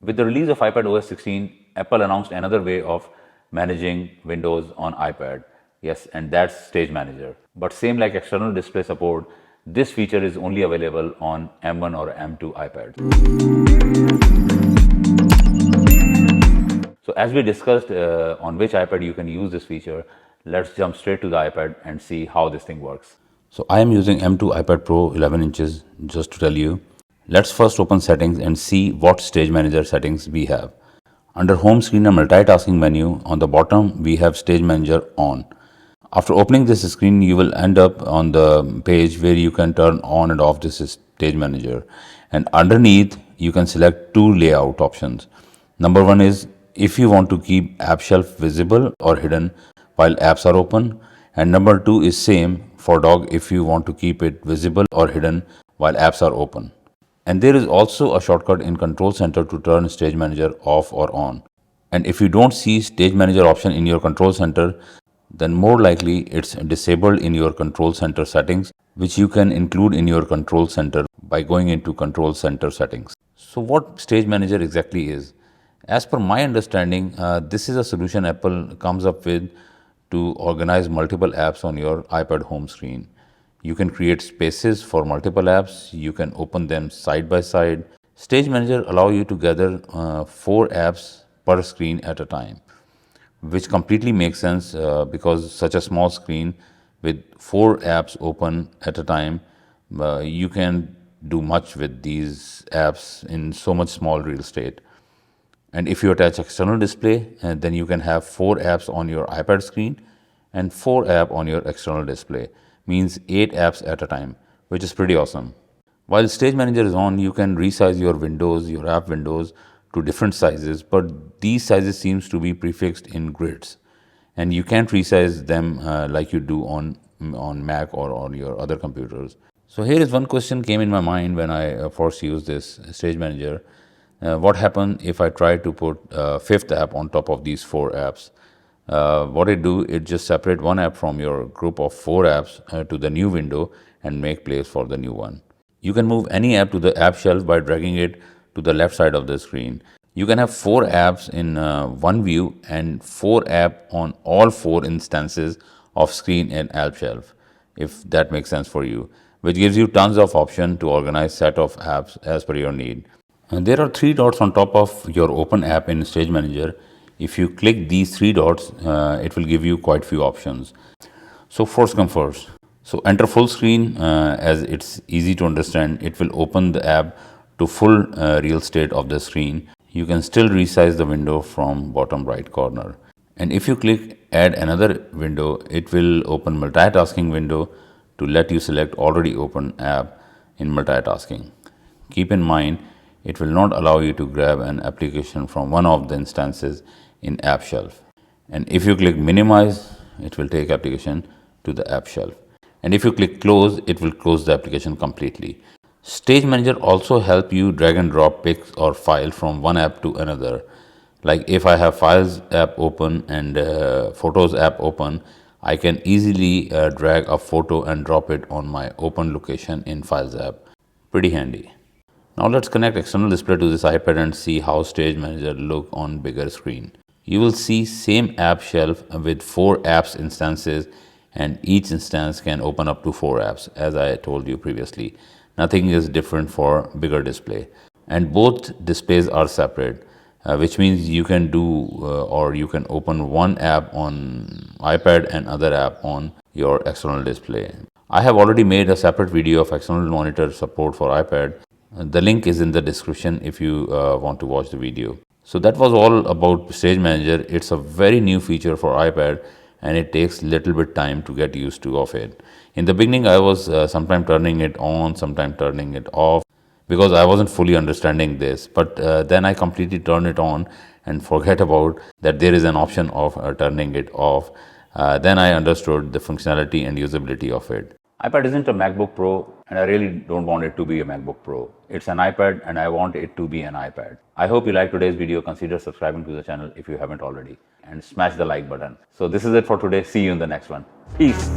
With the release of iPad OS 16, Apple announced another way of managing Windows on iPad. Yes, and that's Stage Manager. But same like external display support, this feature is only available on M1 or M2 iPads. So as we discussed on which iPad you can use this feature, let's jump straight to the iPad and see how this thing works. So I am using M2 iPad Pro 11 inches just to tell you. Let's first open settings and see what Stage Manager settings we have. Under home screen and multitasking menu, on the bottom we have Stage Manager on. After opening this screen, you will end up on the page where you can turn on and off this Stage Manager. And underneath, you can select two layout options. Number one is if you want to keep app shelf visible or hidden while apps are open. And number two is same for dock if you want to keep it visible or hidden while apps are open. And there is also a shortcut in Control Center to turn Stage Manager off or on. And if you don't see Stage Manager option in your Control Center, then more likely it's disabled in your Control Center settings, which you can include in your Control Center by going into Control Center settings. So what Stage Manager exactly is? As per my understanding, this is a solution Apple comes up with to organize multiple apps on your iPad home screen. You can create spaces for multiple apps. You can open them side by side. Stage Manager allow you to gather 4 apps per screen at a time, which completely makes sense because such a small screen with 4 apps open at a time, you can do much with these apps in so much small real estate. And if you attach external display, then you can have 4 apps on your iPad screen and 4 apps on your external display. Means 8 apps at a time, which is pretty awesome. While Stage Manager is on, you can resize your windows, your app windows to different sizes, but these sizes seems to be prefixed in grids, and you can't resize them like you do on Mac or on your other computers. So here is one question came in my mind when I first used this Stage Manager. What happens if I try to put a 5th app on top of these 4 apps? What it do, it just separate one app from your group of 4 apps to the new window and make place for the new one. You can move any app to the app shelf by dragging it to the left side of the screen. You can have 4 apps in one view and 4 app on all 4 instances of screen and app shelf, if that makes sense for you, which gives you tons of option to organize set of apps as per your need. And there are 3 dots on top of your open app in Stage Manager. If you click these 3 dots, it will give you quite few options. So first come first. So enter full screen, as it's easy to understand. It will open the app to full real estate of the screen. You can still resize the window from bottom right corner. And if you click add another window, it will open multitasking window to let you select already open app in multitasking. Keep in mind, it will not allow you to grab an application from one of the instances in app shelf. And if you click minimize, it will take application to the app shelf. And if you click close, it will close the application completely. Stage Manager also help you drag and drop pics or file from one app to another. Like if I have Files app open and Photos app open, I can easily drag a photo and drop it on my open location in Files app. Pretty handy. Now let's connect external display to this iPad and see how Stage Manager look on bigger screen. You will see same app shelf with 4 apps instances, and each instance can open up to 4 apps, as I told you previously. Nothing is different for bigger display. And both displays are separate, which means you can do or you can open one app on iPad and other app on your external display. I have already made a separate video of external monitor support for iPad. The link is in the description if you want to watch the video. So that was all about Stage Manager. It's a very new feature for iPad and it takes little bit time to get used to of it. In the beginning, I was sometime turning it on, sometime turning it off because I wasn't fully understanding this. But then I completely turned it on and forget about that there is an option of turning it off. Then I understood the functionality and usability of it. iPad isn't a MacBook Pro, and I really don't want it to be a MacBook Pro. It's an iPad and I want it to be an iPad. I hope you liked today's video. Consider subscribing to the channel if you haven't already and smash the like button. So this is it for today. See you in the next one. Peace.